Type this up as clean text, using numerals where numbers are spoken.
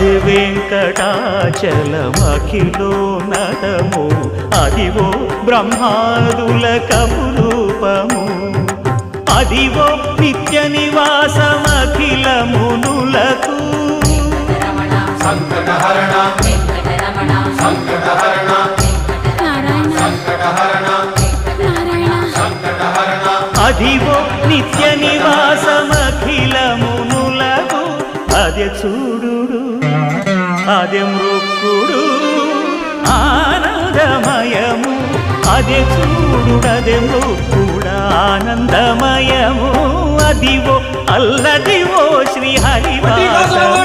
అది వెంకటాచలమఖిలోన్నతము అదివో బ్రహ్మాదుల కపురూపము అదివో నిత్య నివాసమఖిల మునులకు సంకటహరణ సంకటహరణ సంకటహరణ సంకటహరణ అదివో నిత్య నివాసమఖిల మునులకు అదే చూడు అదే మృక్కుడు ఆనందమయము అదే చూడు అదే మృక్కుడు ఆనందమయము అదివో అల్లదివో శ్రీ హరివాసము